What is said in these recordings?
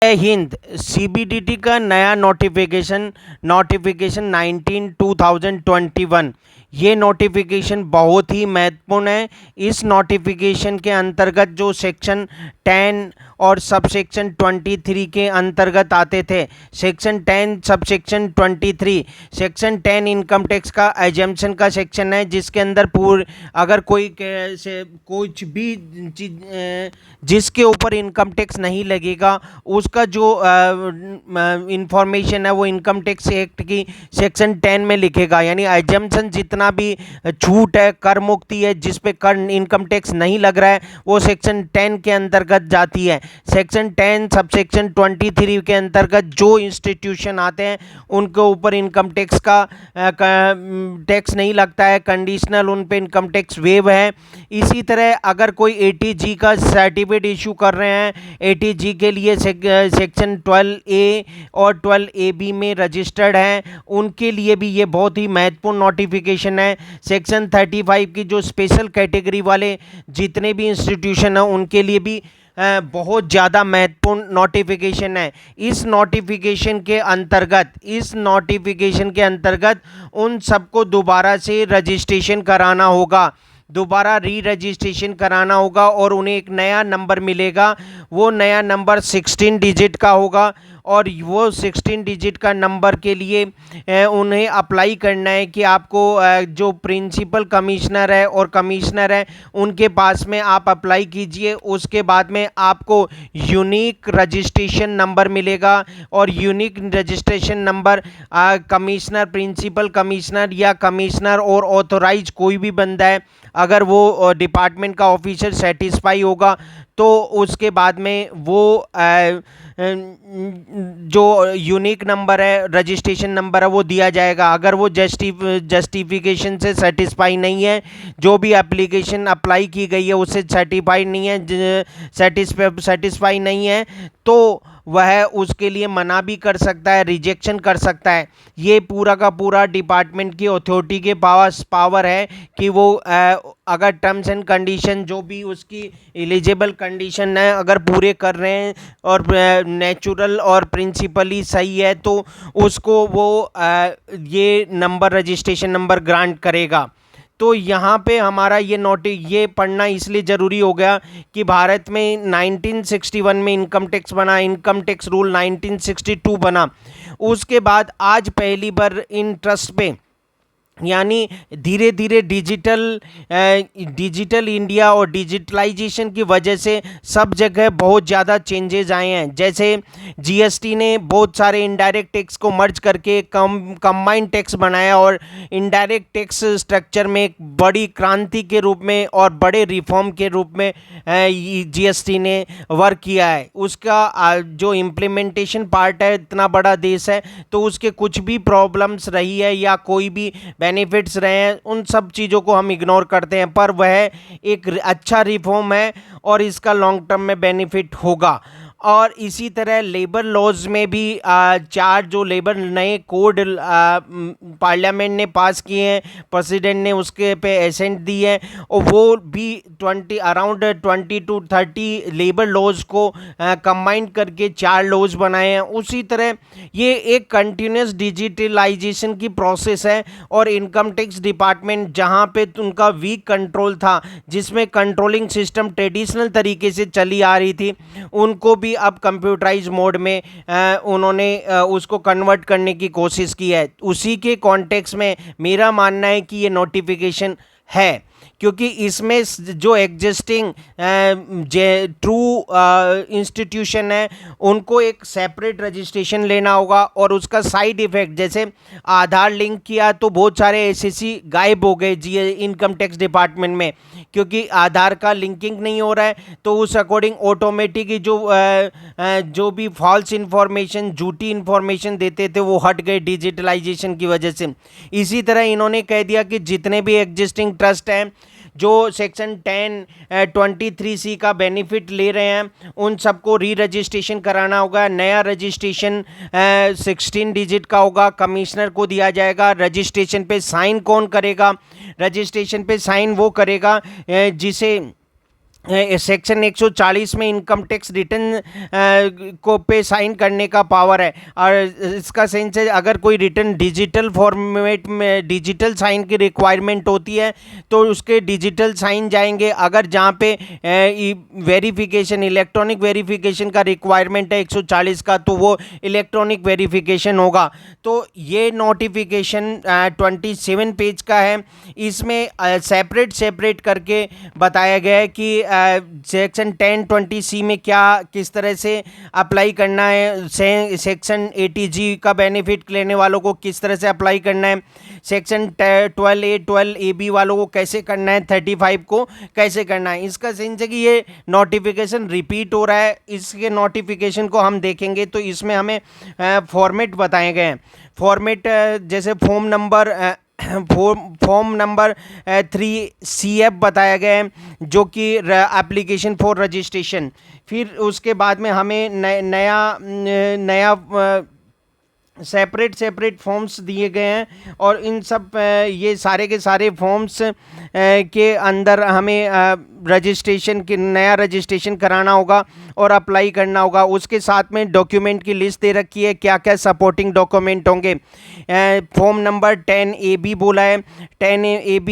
Hind. CBDT का नया notification notification 19/2021, ये नोटिफिकेशन बहुत ही महत्वपूर्ण है। इस नोटिफिकेशन के अंतर्गत जो सेक्शन 10 और सब सेक्शन 23 के अंतर्गत आते थे, section 10 sub section 23, section 10 income tax का एजम्पशन का सेक्शन है, जिसके अंदर अगर कोई कुछ भी जिसके ऊपर इनकम टैक्स नहीं लगेगा उसका जो इंफॉर्मेशन है वो इनकम टैक्स एक्ट की सेक्शन 10 में लिखेगा। यानी एजम्पशन जितना भी छूट है, कर मुक्ति है, जिस पे कर इनकम टैक्स नहीं लग रहा है, वो सेक्शन 10 के अंतर्गत जाती है। सेक्शन 10 सब सेक्शन 23 के अंतर्गत जो इंस्टीट्यूशन आते हैं उनके ऊपर इनकम टैक्स का टैक्स नहीं लगता है, कंडीशनल उन पे इनकम टैक्स वेव है। इसी तरह अगर कोई एटीजी का सर्टिफिकेट इशू कर रहे हैं, एटीजी के लिए सेक्शन 12A और 12AB में रजिस्टर्ड हैं, उनके लिए भी ये बहुत ही महत्वपूर्ण नोटिफिकेशन है। सेक्शन 35 की जो स्पेशल कैटेगरी वाले जितने भी इंस्टीट्यूशन हैं उनके लिए भी बहुत ज़्यादा महत्वपूर्ण नोटिफिकेशन है। इस नोटिफिकेशन के अंतर्गत उन सबको दोबारा से रजिस्ट्रेशन कराना होगा, दोबारा री रजिस्ट्रेशन कराना होगा और उन्हें एक नया नंबर मिलेगा। वो नया नंबर 16 डिजिट का होगा और वो 16 डिजिट का नंबर के लिए उन्हें अप्लाई करना है कि आपको जो प्रिंसिपल कमिश्नर है और कमिश्नर है उनके पास में आप अप्लाई कीजिए। उसके बाद में आपको यूनिक रजिस्ट्रेशन नंबर मिलेगा और unique registration number commissioner, principal commissioner या कमिश्नर और ऑथोराइज कोई भी बंदा है, अगर वो डिपार्टमेंट का ऑफिसर सेटिस्फाई होगा तो उसके बाद में वो जो यूनिक नंबर है, रजिस्ट्रेशन नंबर है, वो दिया जाएगा। अगर वो जस्टिफिकेशन से सेटिस्फाई नहीं है, जो भी एप्लीकेशन अप्लाई की गई है उससे सर्टिफाइड नहीं है, सेटिस्फाई नहीं है, तो वह उसके लिए मना भी कर सकता है, रिजेक्शन कर सकता है। ये पूरा का पूरा डिपार्टमेंट की अथॉरिटी के पावर है कि वो अगर टर्म्स एंड कंडीशन जो भी उसकी एलिजिबल कंडीशन है अगर पूरे कर रहे हैं और नेचुरल और प्रिंसिपली सही है तो उसको वो ये नंबर, रजिस्ट्रेशन नंबर ग्रांट करेगा। तो यहाँ पे हमारा ये पढ़ना इसलिए ज़रूरी हो गया कि भारत में 1961 में इनकम टैक्स बना, इनकम टैक्स रूल 1962 बना। उसके बाद आज पहली बार इन ट्रस्ट पे यानी धीरे धीरे डिजिटल इंडिया और डिजिटलाइजेशन की वजह से सब जगह बहुत ज़्यादा चेंजेस आए हैं। जैसे जीएसटी ने बहुत सारे इनडायरेक्ट टैक्स को मर्ज करके कंबाइंड टैक्स बनाया और इनडायरेक्ट टैक्स स्ट्रक्चर में एक बड़ी क्रांति के रूप में और बड़े रिफॉर्म के रूप में जीएसटी ने वर्क किया है। उसका जो इम्प्लीमेंटेशन पार्ट है, इतना बड़ा देश है तो उसके कुछ भी प्रॉब्लम्स रही है या कोई भी बेनिफिट्स रहे हैं, उन सब चीज़ों को हम इग्नोर करते हैं, पर वह एक अच्छा रिफॉर्म है और इसका लॉन्ग टर्म में बेनिफिट होगा। और इसी तरह लेबर लॉज में भी चार जो लेबर नए कोड पार्लियामेंट ने पास किए हैं, प्रेसिडेंट ने उसके पे एसेंट दी है और वो भी अराउंड 20 to 30 लेबर लॉज को कंबाइन करके 4 लॉज बनाए हैं। उसी तरह ये एक कंटिन्यूस डिजिटलाइजेशन की प्रोसेस है और इनकम टैक्स डिपार्टमेंट जहाँ पे उनका वीक कंट्रोल था, जिसमें कंट्रोलिंग सिस्टम ट्रेडिशनल तरीके से चली आ रही थी, उनको भी अब कंप्यूटराइज मोड में उन्होंने उसको कन्वर्ट करने की कोशिश की है। उसी के कॉन्टेक्स्ट में मेरा मानना है कि ये नोटिफिकेशन है, क्योंकि इसमें जो एग्जिस्टिंग ट्रू इंस्टीट्यूशन है उनको एक सेपरेट रजिस्ट्रेशन लेना होगा और उसका साइड इफ़ेक्ट, जैसे आधार लिंक किया तो बहुत सारे एसएससी गायब हो गए जी इनकम टैक्स डिपार्टमेंट में, क्योंकि आधार का लिंकिंग नहीं हो रहा है, तो उस अकॉर्डिंग ऑटोमेटिक जो भी फॉल्स इंफॉर्मेशन, झूठी इंफॉर्मेशन देते थे वो हट गए डिजिटलाइजेशन की वजह से। इसी तरह इन्होंने कह दिया कि जितने भी एग्जिस्टिंग ट्रस्ट हैं जो सेक्शन 10(23)(c) का बेनिफिट ले रहे हैं उन सबको री रजिस्ट्रेशन कराना होगा। नया रजिस्ट्रेशन 16 डिजिट का होगा, कमिश्नर को दिया जाएगा। रजिस्ट्रेशन पे साइन कौन करेगा? रजिस्ट्रेशन पे साइन वो करेगा जिसे सेक्शन 140 में इनकम टैक्स रिटर्न को पे साइन करने का पावर है। और इसका सेंस है अगर कोई रिटर्न डिजिटल फॉर्मेट में डिजिटल साइन की रिक्वायरमेंट होती है तो उसके डिजिटल साइन जाएंगे। अगर जहाँ पे वेरिफिकेशन इलेक्ट्रॉनिक वेरिफिकेशन का रिक्वायरमेंट है 140 का तो वो इलेक्ट्रॉनिक वेरिफिकेशन होगा। तो ये नोटिफिकेशन 27 पेज का है। इसमें सेपरेट सेपरेट करके बताया गया है कि सेक्शन 1020C में क्या किस तरह से अप्लाई करना है, सेक्शन 80G का बेनिफिट लेने वालों को किस तरह से अप्लाई करना है, सेक्शन 12A 12AB वालों को कैसे करना है, 35 को कैसे करना है। इसका सेंस है कि ये नोटिफिकेशन रिपीट हो रहा है। इसके नोटिफिकेशन को हम देखेंगे तो इसमें हमें फॉर्मेट बताए गए हैं। फॉर्मेट जैसे फॉर्म नंबर 3CF बताया गया है जो कि एप्लीकेशन फॉर रजिस्ट्रेशन। फिर उसके बाद में हमें नया सेपरेट सेपरेट फॉर्म्स दिए गए हैं और इन सब ये सारे के सारे फॉर्म्स के अंदर हमें रजिस्ट्रेशन की नया रजिस्ट्रेशन कराना होगा और अप्लाई करना होगा। उसके साथ में डॉक्यूमेंट की लिस्ट दे रखी है, क्या क्या सपोर्टिंग डॉक्यूमेंट होंगे। फॉर्म नंबर 10AB बोला है। 10AB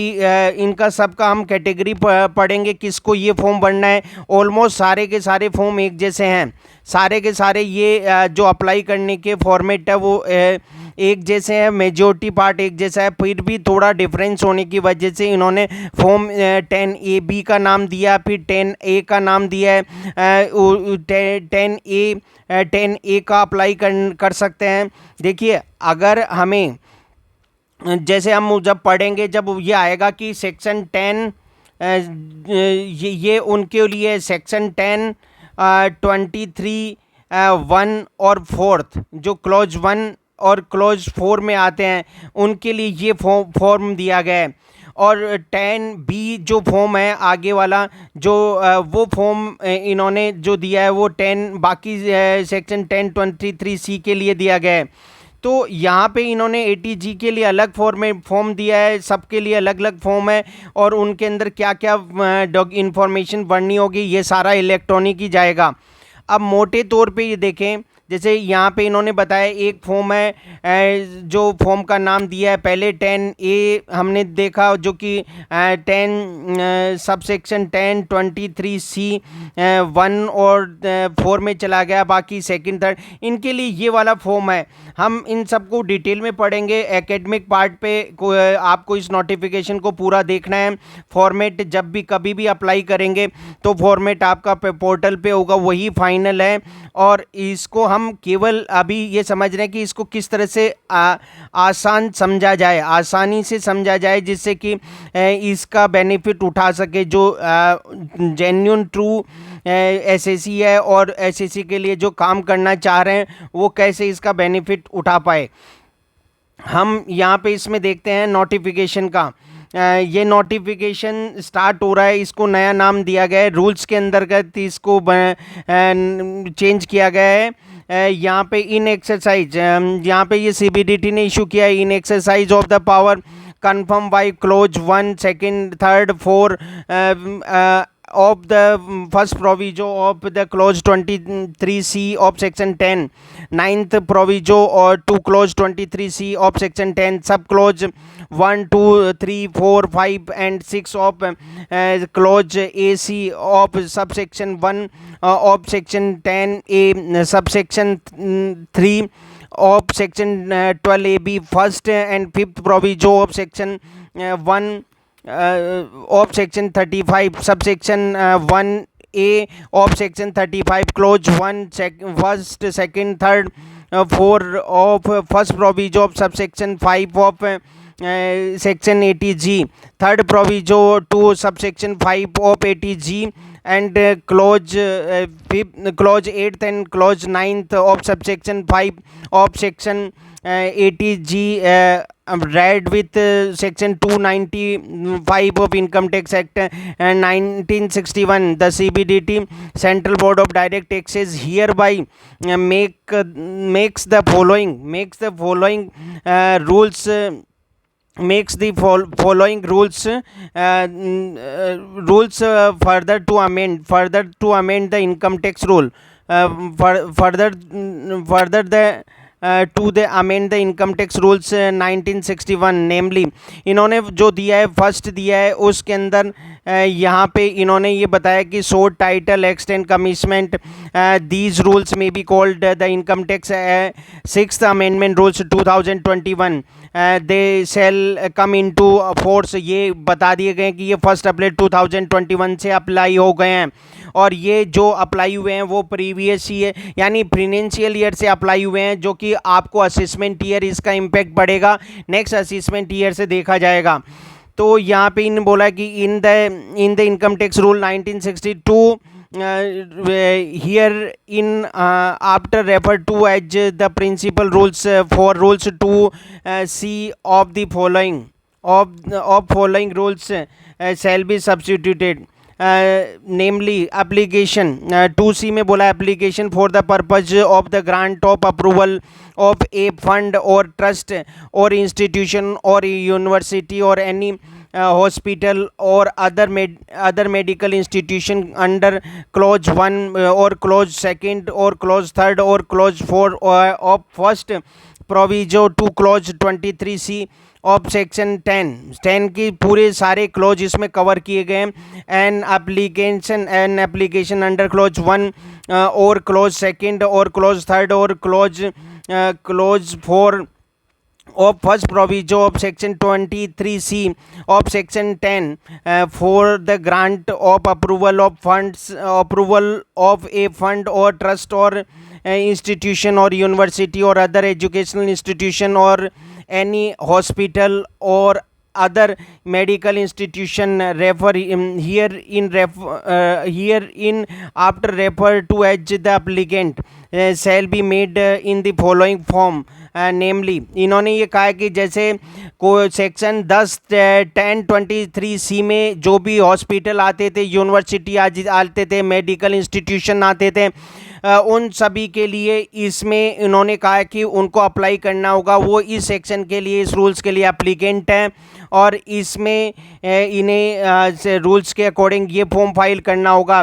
इनका सबका हम कैटेगरी पढ़ेंगे किसको ये फॉर्म भरना है। ऑलमोस्ट सारे के सारे फॉर्म एक जैसे हैं, सारे के सारे ये जो अप्लाई करने के फॉर्मेट है वो एक जैसे हैं, मेजॉरिटी पार्ट एक जैसा है। फिर भी थोड़ा डिफरेंस होने की वजह से इन्होंने फॉर्म 10AB का नाम दिया, फिर 10A का नाम दिया है। 10A का अप्लाई कर सकते हैं। देखिए अगर हमें जैसे हम जब पढ़ेंगे जब ये आएगा कि सेक्शन 10 ये उनके लिए सेक्शन 10 23 1 और 4 जो क्लॉज 1 और क्लॉज 4 में आते हैं उनके लिए ये फॉर्म दिया गया है। और 10B जो फॉर्म है आगे वाला जो वो फॉर्म इन्होंने जो दिया है वो 10 बाकी सेक्शन 1023C के लिए दिया गया है। तो यहाँ पे इन्होंने 80G के लिए अलग फॉर्म दिया है, सबके लिए अलग अलग फॉर्म है और उनके अंदर क्या क्या इंफॉर्मेशन भरनी होगी ये सारा इलेक्ट्रॉनिक ही जाएगा। अब मोटे तौर पे ये देखें जैसे यहाँ पे इन्होंने बताया एक फॉर्म है जो फॉर्म का नाम दिया है पहले 10A हमने देखा जो कि 10 सबसेक्शन 1023C 1 और 4 में चला गया, बाकी सेकंड थर्ड इनके लिए ये वाला फॉर्म है। हम इन सबको डिटेल में पढ़ेंगे एकेडमिक पार्ट पे। आपको इस नोटिफिकेशन को पूरा देखना है। फॉर्मेट जब भी कभी भी अप्लाई करेंगे तो फॉर्मेट आपका पोर्टल पे होगा, वही फाइनल है। और इसको हम केवल अभी ये समझ रहे हैं कि इसको किस तरह से आसान समझा जाए, आसानी से समझा जाए जिससे कि इसका बेनिफिट उठा सके जो जेन्युइन ट्रू एसएससी है और एसएससी के लिए जो काम करना चाह रहे हैं वो कैसे इसका बेनिफिट उठा पाए। हम यहाँ पे इसमें देखते हैं नोटिफिकेशन का। ये नोटिफिकेशन स्टार्ट हो रहा है, इसको नया नाम दिया गया है, रूल्स के अंतर्गत इसको चेंज किया गया है। यहाँ पे इन एक्सरसाइज यहाँ पे ये CBDT ने इशू किया है। In exercise of the power confirmed by clause 1 2 3 4 of the first proviso of the clause 23C of section 10, ninth proviso or to clause 23C of section 10, sub clause 1 2 3 4 5 and 6 of clause AC of subsection 1 of section 10A subsection 3 of section 12AB first and fifth proviso of section 1 of section 35 subsection 1A of section 35 clause 1 first second third 4 of first proviso of subsection 5 of section 80G, third proviso to subsection 5 of 80G and clause 8th and clause 9th of subsection 5 of section 80G read with section 295 of Income Tax Act 1961. The CBDT Central Board of Direct Taxes hereby makes the following rules makes the following rules further to amend the income tax rule, further the to the amend the income tax rules 1961, नेमली इन्होंने जो दिया है first दिया है उसके अंदर यहाँ पे इन्होंने ये बताया कि short title extent commencement these rules में be called the income tax sixth amendment rules 2021 they shall come into force, ये बता दिए गए कि ये फर्स्ट अप्रैल 2021 से अप्लाई हो गए हैं और ये जो अप्लाई हुए हैं वो प्रीवियस ईयर यानी फाइनेंशियल ईयर से अप्लाई हुए हैं, जो कि आपको असेसमेंट ईयर इसका इम्पैक्ट पड़ेगा नेक्स्ट असेसमेंट ईयर से देखा जाएगा। तो यहाँ पे इन बोला कि in the income tax rule 1962 here in after refer to as the principal rules for rules to C of the following of following rules shall be substituted, namely application 2C में बोला application for the purpose of the grant of approval of a fund or trust or institution or university or any hospital or other medical institution under clause 1 or clause 2 or clause 3 or clause 4 of first proviso to clause 23C of section 10 की पूरे सारे close इसमें cover किए गए हैं। An application under close 1 और close 2 और close 3 और close 4 of first proviso of section 23C of section 10 for the grant of approval of a fund or trust or institution or university or other educational institution or any hospital or other medical institution herein after refer to as the applicant shall be made in the following form, नेमली इन्होंने ये कहा कि जैसे को section 1023C में जो भी hospital आते थे, यूनिवर्सिटी आते थे, मेडिकल इंस्टीट्यूशन आते थे, उन सभी के लिए इसमें इन्होंने कहा कि उनको अप्लाई करना होगा, वो इस सेक्शन के लिए इस रूल्स के लिए एप्लीकेंट हैं और इसमें इन्हें रूल्स के अकॉर्डिंग ये फॉर्म फाइल करना होगा।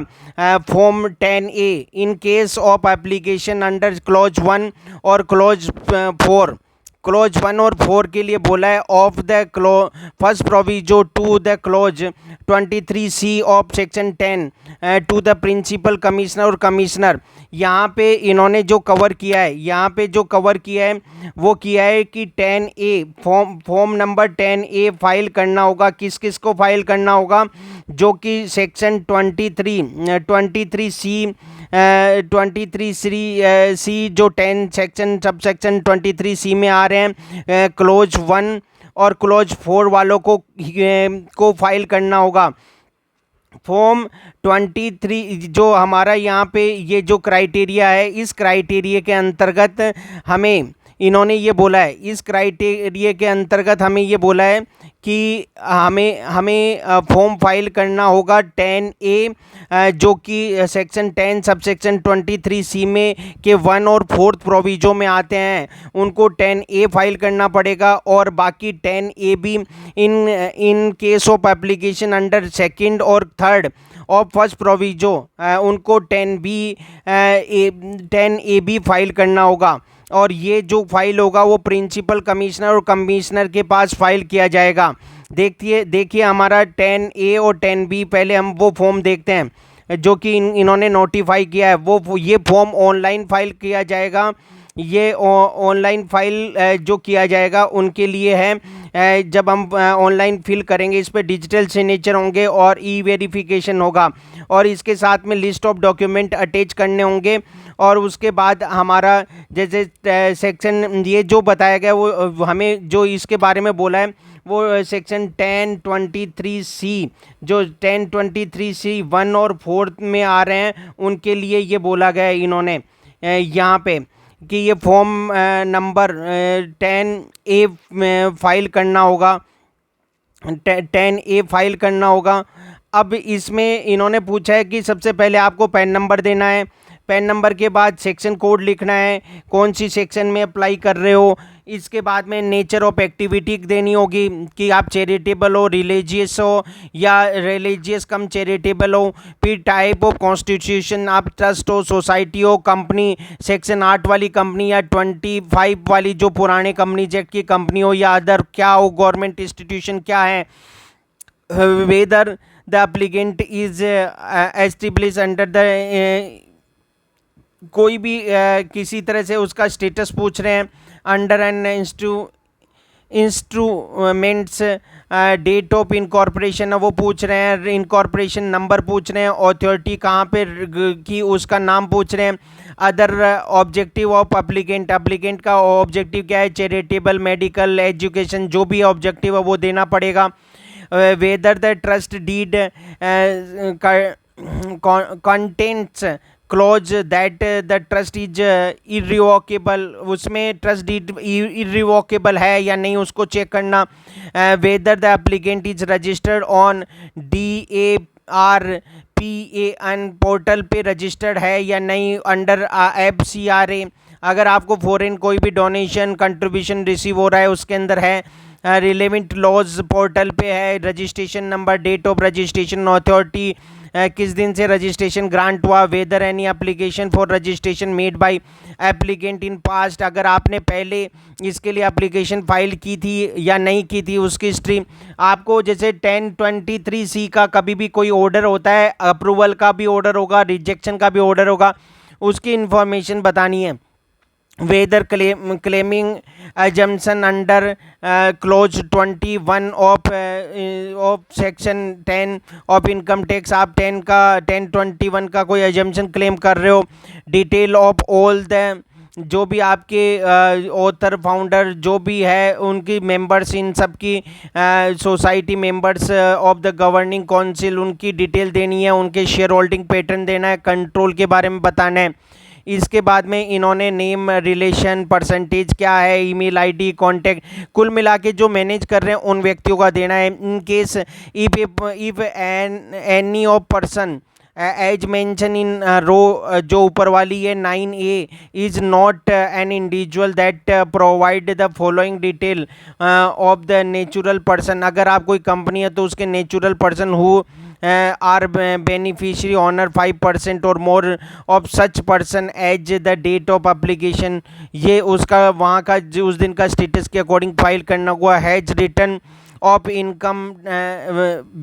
Form 10A in case of application under clause 1 और क्लॉज 4, क्लॉज 1 और 4 के लिए बोला है of the first proviso to the clause 23C of section 10 to the principal commissioner और कमिश्नर। यहाँ पे इन्होंने जो कवर किया है वो किया है कि 10A form number 10A file करना होगा। किस किस को फाइल करना होगा? जो कि सेक्शन 23C जो 10 सेक्शन सब सेक्शन 23C में आ रहे हैं, क्लोज 1 और क्लोज 4 वालों को फाइल करना होगा। फॉर्म 23 जो हमारा यहाँ पे ये जो क्राइटेरिया है, इस क्राइटेरिया के अंतर्गत हमें इन्होंने ये बोला है, इस क्राइटेरिया के अंतर्गत हमें ये बोला है कि हमें फॉर्म फाइल करना होगा 10A जो कि सेक्शन 10 सब सेक्शन 23C में के 1 और 4 प्रोविजो में आते हैं, उनको 10A फाइल करना पड़ेगा। और बाकी 10A भी in case of application under 2nd और 3rd ऑफ फर्स्ट प्रोविजो उनको 10A भी फाइल करना होगा। और ये जो फाइल होगा वो प्रिंसिपल कमिश्नर और कमिश्नर के पास फाइल किया जाएगा। देखिए हमारा 10A और 10B, पहले हम वो फॉर्म देखते हैं जो कि इन्होंने नोटिफाई किया है। ये फॉर्म ऑनलाइन फाइल किया जाएगा। ये ऑनलाइन फाइल जो किया जाएगा उनके लिए है, जब हम ऑनलाइन फिल करेंगे इस पर डिजिटल सिग्नेचर होंगे और ई-वेरिफिकेशन होगा और इसके साथ में लिस्ट ऑफ डॉक्यूमेंट अटैच करने होंगे। और उसके बाद हमारा जैसे सेक्शन ये जो बताया गया वो हमें जो इसके बारे में बोला है वो सेक्शन 1023C जो 1023C 1 और 4 में आ रहे हैं उनके लिए ये बोला गया है इन्होंने यहाँ पे कि ये फॉर्म नंबर 10A फाइल करना होगा, 10A फाइल करना होगा। अब इसमें इन्होंने पूछा है कि सबसे पहले आपको पैन नंबर देना है। पैन नंबर के बाद सेक्शन कोड लिखना है, कौन सी सेक्शन में अप्लाई कर रहे हो। इसके बाद में नेचर ऑफ एक्टिविटी देनी होगी कि आप चैरिटेबल हो, रिलीजियस हो या रिलीजियस कम चैरिटेबल हो। फिर टाइप ऑफ कॉन्स्टिट्यूशन, आप ट्रस्ट हो, सोसाइटी हो, कंपनी सेक्शन 8 वाली कंपनी या 25 वाली जो पुराने कंपनीज एक्ट की कंपनी हो या अदर क्या हो, गवर्नमेंट इंस्टीट्यूशन क्या है। Weather the applicant is establish under the कोई भी किसी तरह से उसका स्टेटस पूछ रहे हैं under an instruments, date of incorporation वो पूछ रहे हैं, इनकॉर्पोरेशन नंबर पूछ रहे हैं, अथॉरिटी कहाँ पे की उसका नाम पूछ रहे हैं। Other objective of applicant, applicant का ऑब्जेक्टिव क्या है, चैरिटेबल, मेडिकल, एजुकेशन, जो भी ऑब्जेक्टिव है वो देना पड़ेगा। Whether the trust deed contents close that the trust is irrevocable, उसमें ट्रस्ट डीड इरिवोकेबल है या नहीं उसको चेक करना। Whether the applicant is registered on DARPAN portal पे रजिस्टर्ड है या नहीं अंडर FCRA, अगर आपको फॉरेन कोई भी डोनेशन कंट्रीब्यूशन रिसीव हो रहा है उसके अंदर है। रिलेवेंट लॉज पोर्टल पे है, registration number, date of registration, authority किस दिन से रजिस्ट्रेशन ग्रांट हुआ। Whether any application for registration made by applicant in past, अगर आपने पहले इसके लिए एप्लीकेशन फाइल की थी या नहीं की थी उसकी हिस्ट्री। आपको जैसे 1023C का कभी भी कोई ऑर्डर होता है, अप्रूवल का भी ऑर्डर होगा, रिजेक्शन का भी ऑर्डर होगा, उसकी इंफॉर्मेशन बतानी है। Whether claiming assumption under clause 21 of section 10 of income tax, आप 1021 का कोई एजम्पन क्लेम कर रहे हो। डिटेल ऑफ ऑल द जो भी आपके ऑथर फाउंडर जो भी है उनकी मेंबर्स, इन सब की society members of the governing council, उनकी डिटेल देनी है, उनके शेयर होल्डिंग पैटर्न देना है, कंट्रोल के बारे में बताना है। इसके बाद में इन्होंने नेम, रिलेशन, परसेंटेज क्या है, ईमेल आईडी, कांटेक्ट, कुल मिला के जो मैनेज कर रहे हैं उन व्यक्तियों का देना है। In case if any of person as mentioned in row जो ऊपर वाली है 9A is not an individual that provide the following detail of the natural person, अगर आप कोई कंपनी है तो उसके natural person who are beneficiary owner 5% और more of such person as the date of application, ये उसका वहाँ का जो उस दिन का स्टेटस के अकॉर्डिंग फाइल करना हुआ। Has return of income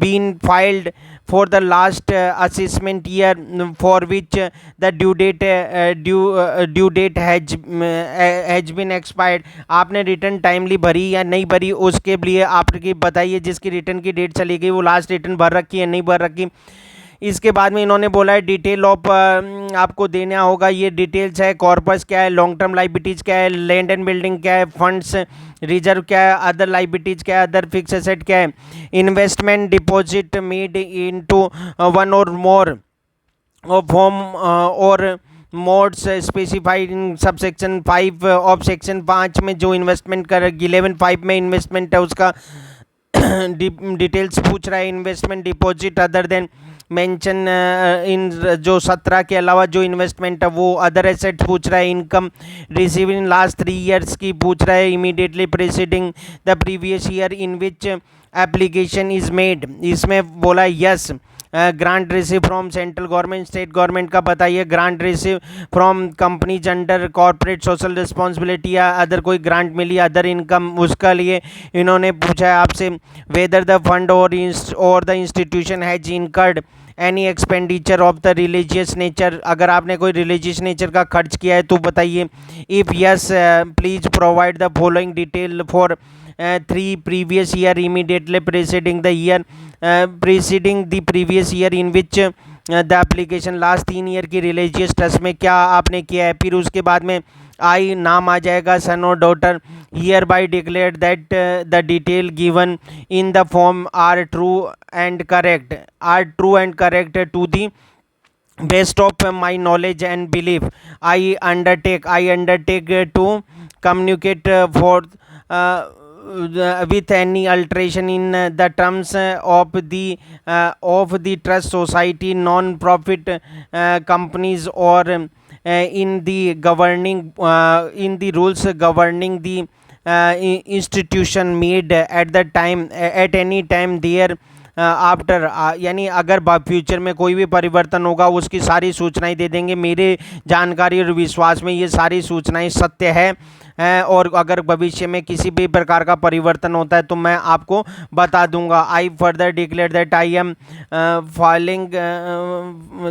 been filed for the last assessment year for which the due date has been expired, आपने रिटर्न टाइमली भरी या नहीं भरी उसके लिए आपकी बताइए, जिसकी रिटर्न की डेट चली गई वो लास्ट रिटर्न भर रखी है नहीं भर रखी। इसके बाद में इन्होंने बोला है डिटेल ऑफ आपको देना होगा, ये डिटेल्स है, कॉर्पस क्या है, लॉन्ग टर्म लाइबिलिटीज़ क्या है, लैंड एंड बिल्डिंग क्या है, फंड्स रिजर्व क्या है, अदर लाइबिलिटीज़ क्या है, अदर फिक्स एसेट क्या है, investment deposit made into one और मोर ऑफ होम और modes specified in sub section 5 of section 5 में जो इन्वेस्टमेंट कर 11(5) में इन्वेस्टमेंट है उसका डिटेल्स पूछ रहा है। Investment deposit other than mention in जो 17 के अलावा जो इन्वेस्टमेंट है वो अदर एसेट्स पूछ रहा है। Income receive in last 3 years की पूछ रहा है, immediately preceding the previous year in which application is made, इसमें बोला yes. Grant receive from central government, state government का बताइए, grant receive from companies under corporate social responsibility या other कोई ग्रांट मिली अदर इनकम, उसका लिए इन्होंने पूछा है आपसे। वेदर द फंड और the institution has incurred any expenditure of the religious nature, अगर आपने कोई रिलीजियस नेचर का खर्च किया है तो बताइए। If yes please provide the following detail for 3 previous year immediately preceding the year preceding the previous year in which the application last 3 year की रिलीजियस ट्रस्ट में क्या आपने किया है। फिर उसके बाद में आई नाम आ जाएगा, सन और daughter, hereby declare that the detail given in the form are true and correct to the best of my knowledge and belief. I undertake to communicate for with any alteration in the terms of the trust, society, non-profit companies or in the governing in the rules governing the institution made at the time at any time there after यानी अगर future में कोई भी परिवर्तन होगा उसकी सारी सूचनाएं दे देंगे। मेरे जानकारी और विश्वास में ये सारी सूचनाएं सत्य है और अगर भविष्य में किसी भी प्रकार का परिवर्तन होता है तो मैं आपको बता दूंगा। I further declare that I am filing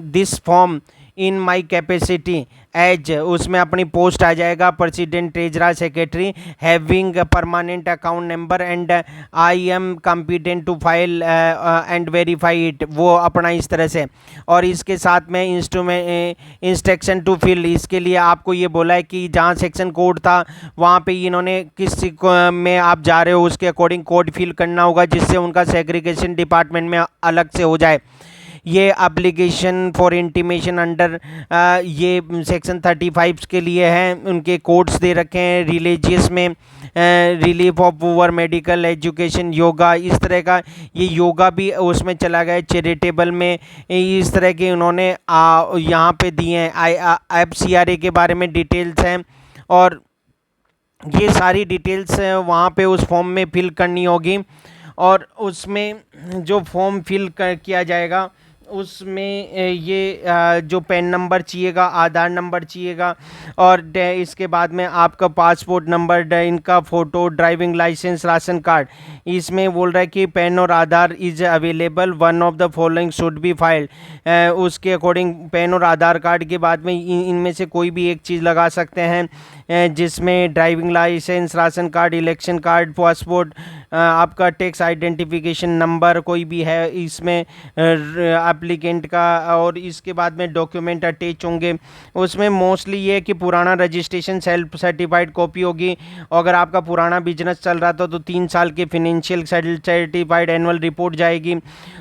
this form in my capacity as, उसमें अपनी पोस्ट आ जाएगा president treasurer secretary having permanent account number and I am competent to file and verify it, वो अपना इस तरह से। और इसके साथ में इंस्ट्रक्शन टू फिल, इसके लिए आपको ये बोला है कि जहाँ सेक्शन कोड था वहाँ पे इन्होंने किस में आप जा रहे हो उसके अकॉर्डिंग कोड फिल करना होगा जिससे उनका सेग्रीगेशन डिपार्टमेंट में अलग से हो जाए। ये एप्लीकेशन फॉर इंटीमेशन अंडर ये सेक्शन 35 के लिए हैं, उनके कोड्स दे रखे हैं रिलीजियस में relief of poor, medical, education, yoga, इस तरह का ये योगा भी उसमें चला गया, चैरिटेबल में इस तरह के उन्होंने यहाँ पे दिए हैं। FCRA के बारे में डिटेल्स हैं और ये सारी डिटेल्स वहाँ पे उस फॉर्म में फिल करनी होगी और उसमें जो फॉर्म फिल किया जाएगा उसमें ये जो पैन नंबर चाहिएगा, आधार नंबर चाहिएगा और इसके बाद में आपका पासपोर्ट नंबर, इनका photo, driving licence, ration card. इसमें बोल रहा है कि पैन और Aadhaar is available, one of the following should be filed. उसके अकॉर्डिंग पैन और आधार कार्ड के बाद में इनमें से कोई भी एक चीज़ लगा सकते हैं जिसमें driving licence, ration card, election card, passport, आपका टैक्स आइडेंटिफिकेशन नंबर कोई भी है इसमें एप्लीकेंट का, और इसके बाद में डॉक्यूमेंट अटैच होंगे। उसमें मोस्टली ये कि पुराना रजिस्ट्रेशन सेल्फ सर्टिफाइड कॉपी होगी। अगर आपका पुराना बिजनेस चल रहा था तो 3 साल के फिनेंशियल सर्टिफाइड एनुअल रिपोर्ट जाएगी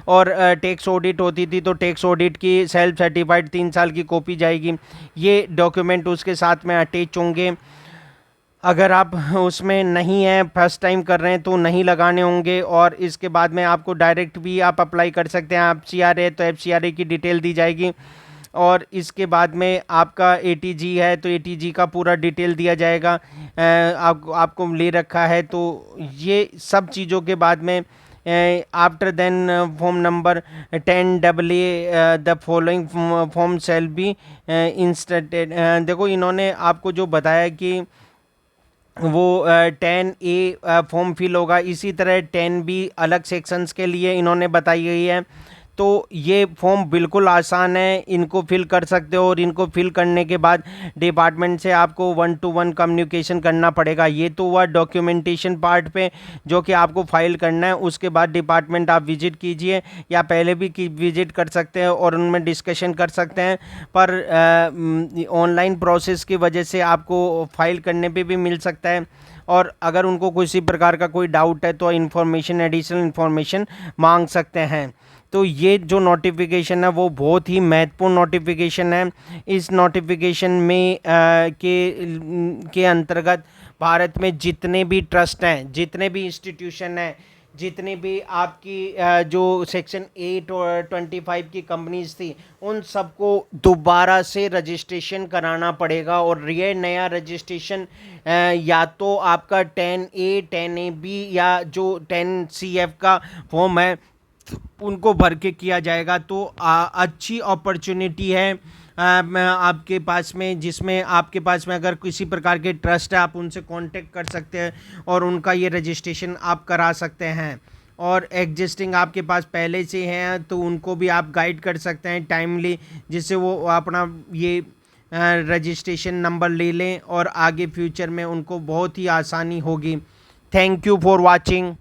और टैक्स ऑडिट होती थी तो टैक्स ऑडिट की सेल्फ सर्टिफाइड 3 साल की कॉपी जाएगी। ये डॉक्यूमेंट उसके साथ में अटैच होंगे। अगर आप उसमें नहीं हैं, फर्स्ट टाइम कर रहे हैं तो नहीं लगाने होंगे। और इसके बाद में आपको डायरेक्ट भी आप अप्लाई कर सकते हैं। FCRA तो FCRA की डिटेल दी जाएगी और इसके बाद में आपका ATG है तो ATG का पूरा डिटेल दिया जाएगा। आपको ले रखा है तो ये सब चीज़ों के बाद में after then form number 10AA the following form shall be instated. देखो इन्होंने आपको जो बताया कि वो 10A फॉर्म फिल होगा, इसी तरह 10B अलग सेक्शंस के लिए इन्होंने बताई गई है। तो ये फॉर्म बिल्कुल आसान है, इनको फिल कर सकते हो और इनको फिल करने के बाद डिपार्टमेंट से आपको 1-to-1 कम्युनिकेशन करना पड़ेगा। ये तो हुआ डॉक्यूमेंटेशन पार्ट पे जो कि आपको फाइल करना है। उसके बाद डिपार्टमेंट आप विजिट कीजिए या पहले भी विजिट कर सकते हैं और उनमें डिस्कशन कर सकते हैं, पर ऑनलाइन प्रोसेस की वजह से आपको फाइल करने पे भी मिल सकता है। और अगर उनको किसी प्रकार का कोई डाउट है तो इन्फॉर्मेशन, एडिशनल इन्फॉर्मेशन मांग सकते हैं। तो ये जो नोटिफिकेशन है वो बहुत ही महत्वपूर्ण नोटिफिकेशन है। इस नोटिफिकेशन में के अंतर्गत भारत में जितने भी ट्रस्ट हैं, जितने भी इंस्टीट्यूशन हैं, जितनी भी आपकी जो सेक्शन 8 और 25 की कंपनीज थी उन सबको दोबारा से रजिस्ट्रेशन कराना पड़ेगा। और ये नया रजिस्ट्रेशन या तो आपका 10A 10AB या जो 10CF का फॉर्म है उनको भर के किया जाएगा। तो अच्छी अपॉर्चुनिटी है आपके पास में, जिसमें आपके पास में अगर किसी प्रकार के ट्रस्ट है आप उनसे कांटेक्ट कर सकते हैं और उनका ये रजिस्ट्रेशन आप करा सकते हैं। और एग्जिस्टिंग आपके पास पहले से हैं तो उनको भी आप गाइड कर सकते हैं टाइमली, जिससे वो अपना ये रजिस्ट्रेशन नंबर ले लें और आगे फ्यूचर में उनको बहुत ही आसानी होगी। Thank you for watching.